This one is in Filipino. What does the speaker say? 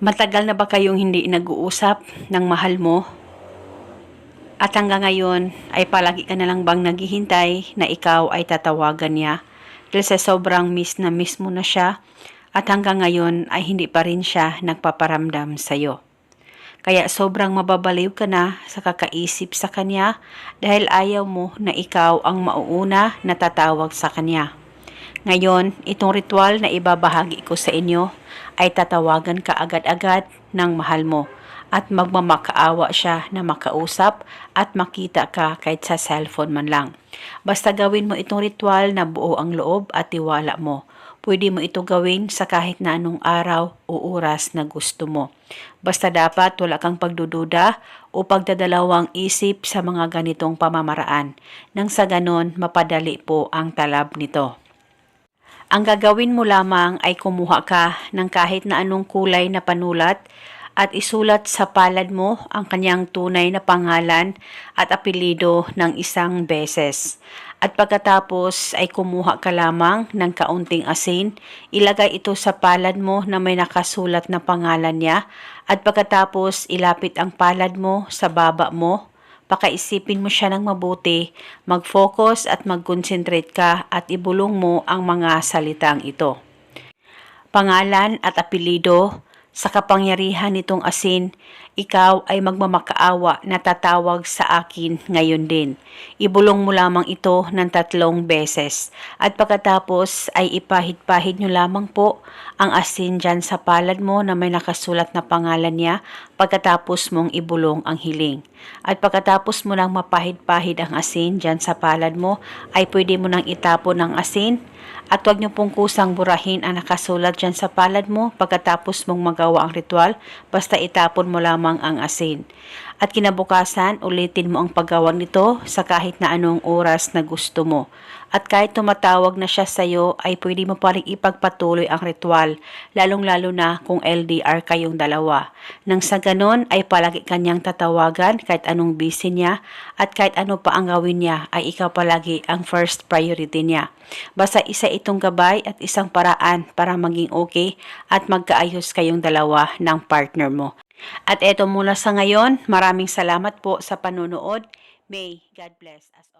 Matagal na ba kayong hindi nag-uusap ng mahal mo? At hanggang ngayon ay palagi ka na lang bang naghihintay na ikaw ay tatawagan niya? Dahil sa sobrang miss mo na siya at hanggang ngayon ay hindi pa rin siya nagpaparamdam sa'yo. Kaya sobrang mababaliw ka na sa kakaisip sa kanya dahil ayaw mo na ikaw ang mauuna na tatawag sa kanya. Ngayon, itong ritual na ibabahagi ko sa inyo ay tatawagan ka agad-agad ng mahal mo at magmamakaawa siya na makausap at makita ka kahit sa cellphone man lang. Basta gawin mo itong ritual na buo ang loob at tiwala mo. Pwede mo ito gawin sa kahit na anong araw o oras na gusto mo. Basta dapat wala kang pagdududa o pagdadalawang isip sa mga ganitong pamamaraan. Nang sa ganon, mapadali po ang talab nito. Ang gagawin mo lamang ay kumuha ka ng kahit na anong kulay na panulat at isulat sa palad mo ang kanyang tunay na pangalan at apelido ng isang beses. At pagkatapos ay kumuha ka lamang ng kaunting asin, ilagay ito sa palad mo na may nakasulat na pangalan niya at pagkatapos ilapit ang palad mo sa baba mo. Pakaisipin mo siya ng mabuti, mag-focus at mag-concentrate ka at ibulong mo ang mga salitang ito. Pangalan at apelido, sa kapangyarihan nitong asin, ikaw ay magmamakaawa na tatawag sa akin ngayon din. Ibulong mo lamang ito ng 3 beses at pagkatapos ay ipahid-pahid nyo lamang po ang asin dyan sa palad mo na may nakasulat na pangalan niya pagkatapos mong ibulong ang hiling. At pagkatapos mo nang mapahid-pahid ang asin dyan sa palad mo ay pwede mo nang itapon ang asin at huwag nyo pong kusang burahin ang nakasulat dyan sa palad mo pagkatapos mong magawa ang ritual, basta itapon mo lamang ang asin. At kinabukasan, ulitin mo ang paggawa nito sa kahit na anong oras na gusto mo. At kahit tumatawag na siya sa iyo, ay pwede mo pa rin ipagpatuloy ang ritual, lalong-lalo na kung LDR kayong dalawa. Nang sa ganon ay palagi kanyang tatawagan kahit anong busy niya at kahit ano pa ang gawin niya ay ikaw palagi ang first priority niya. Basta isa itong gabay at isang paraan para maging okay at magkaayos kayong dalawa ng partner mo. At eto mula sa ngayon, maraming salamat po sa panonood. May God bless us.